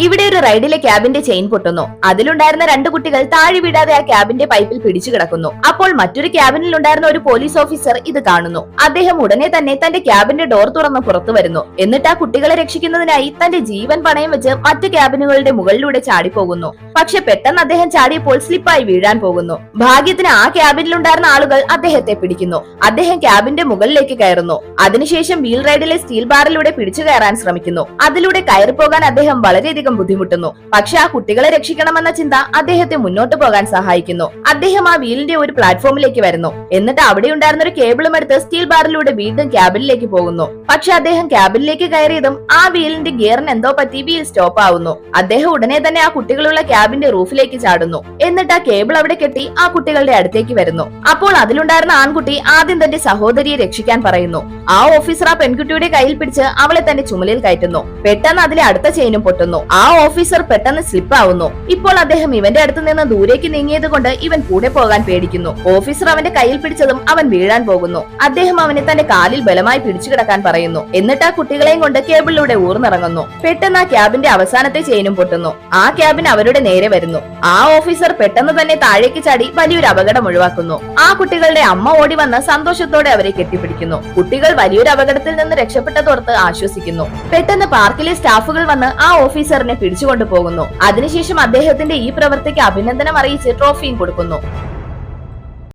ഇവിടെ ഒരു റൈഡിലെ ക്യാബിന്റെ ചെയിൻ പൊട്ടുന്നു. അതിലുണ്ടായിരുന്ന 2 കുട്ടികൾ താഴെ വീഴാതെ ആ ക്യാബിന്റെ പൈപ്പിൽ പിടിച്ചു കിടക്കുന്നു. അപ്പോൾ മറ്റൊരു ക്യാബിനിൽ ഉണ്ടായിരുന്ന ഒരു പോലീസ് ഓഫീസർ ഇത് കാണുന്നു. അദ്ദേഹം ഉടനെ തന്നെ തന്റെ ക്യാബിന്റെ ഡോർ തുറന്ന് പുറത്തു വരുന്നു. എന്നിട്ട് ആ കുട്ടികളെ രക്ഷിക്കുന്നതിനായി തന്റെ ജീവൻ പണയം വെച്ച് മറ്റു ക്യാബിനുകളുടെ മുകളിലൂടെ ചാടിപ്പോകുന്നു. പക്ഷെ പെട്ടെന്ന് അദ്ദേഹം ചാടിയപ്പോൾ സ്ലിപ്പായി വീഴാൻ പോകുന്നു. ഭാഗ്യത്തിന് ആ ക്യാബിനിലുണ്ടായിരുന്ന ആളുകൾ അദ്ദേഹത്തെ പിടിക്കുന്നു. അദ്ദേഹം ക്യാബിന്റെ മുകളിലേക്ക് കയറുന്നു. അതിനുശേഷം വീൽ റൈഡിലെ സ്റ്റീൽ ബാറിലൂടെ പിടിച്ചു കയറാൻ ശ്രമിക്കുന്നു. അതിലൂടെ കയറി പോകാൻ അദ്ദേഹം വളരെയധികം ബുദ്ധിമുട്ടുന്നു. പക്ഷെ ആ കുട്ടികളെ രക്ഷിക്കണമെന്ന ചിന്ത അദ്ദേഹത്തെ മുന്നോട്ട് പോകാൻ സഹായിക്കുന്നു. അദ്ദേഹം ആ വീലിന്റെ ഒരു പ്ലാറ്റ്ഫോമിലേക്ക് വരുന്നു. എന്നിട്ട് അവിടെ ഉണ്ടായിരുന്ന ഒരു കേബിളും എടുത്ത് സ്റ്റീൽ ബാറിലൂടെ വീണ്ടും ക്യാബിനിലേക്ക് പോകുന്നു. പക്ഷെ അദ്ദേഹം ക്യാബിനിലേക്ക് കയറിയതും ആ വീലിന്റെ ഗിയറിന് എന്തോ പറ്റി വീൽ സ്റ്റോപ്പ് ആവുന്നു. അദ്ദേഹം ഉടനെ തന്നെ ആ കുട്ടികളുള്ള ക്യാബിന്റെ റൂഫിലേക്ക് ചാടുന്നു. എന്നിട്ട് ആ കേബിൾ അവിടെ കെട്ടി ആ കുട്ടികളുടെ അടുത്തേക്ക് വരുന്നു. അപ്പോൾ അതിലുണ്ടായിരുന്ന ആൺകുട്ടി ആദ്യം തന്റെ സഹോദരിയെ രക്ഷിക്കാൻ പറയുന്നു. ആ ഓഫീസർ ആ പെൺകുട്ടിയുടെ കയ്യിൽ പിടിച്ച് അവളെ തന്റെ ചുമലിൽ കയറ്റുന്നു. പെട്ടെന്ന് അതിലെ അടുത്ത ചെയിനും പൊട്ടുന്നു. ആ ഓഫീസർ പെട്ടെന്ന് സ്ലിപ്പ് ആവുന്നു. ഇപ്പോൾ അദ്ദേഹം ഇവന്റെ അടുത്ത് നിന്ന് ദൂരേക്ക് നീങ്ങിയത് കൊണ്ട് ഇവൻ കൂടെ പോകാൻ പേടിക്കുന്നു. ഓഫീസർ അവന്റെ കയ്യിൽ പിടിച്ചതും അവൻ വീഴാൻ പോകുന്നു. അദ്ദേഹം അവനെ തന്റെ കാലിൽ ബലമായി പിടിച്ചു കിടക്കാൻ പറയുന്നു. എന്നിട്ട് ആ കുട്ടികളെയും കൊണ്ട് കേബിളിലൂടെ ഊർന്നിറങ്ങുന്നു. പെട്ടെന്ന് ആ ക്യാബിന്റെ അവസാനത്തെ ചെയിനും പൊട്ടുന്നു. ആ ക്യാബിൻ അവരുടെ നേരെ വരുന്നു. ആ ഓഫീസർ പെട്ടെന്ന് തന്നെ താഴേക്ക് ചാടി വലിയൊരു അപകടം ഒഴിവാക്കുന്നു. ആ കുട്ടികളുടെ അമ്മ ഓടി വന്ന് സന്തോഷത്തോടെ അവരെ കെട്ടിപ്പിടിക്കുന്നു. കുട്ടികൾ വലിയൊരു അപകടത്തിൽ നിന്ന് രക്ഷപ്പെട്ടതോർത്ത് ആശ്വസിക്കുന്നു. പെട്ടെന്ന് പാർക്കിലെ സ്റ്റാഫുകൾ വന്ന് ആ ഓഫീസറിനെ പിടിച്ചുകൊണ്ടു പോകുന്നു. അതിനുശേഷം അദ്ദേഹത്തിന്റെ ഈ പ്രവൃത്തിക്ക് അഭിനന്ദനം അറിയിച്ച് ട്രോഫിയും കൊടുക്കുന്നു.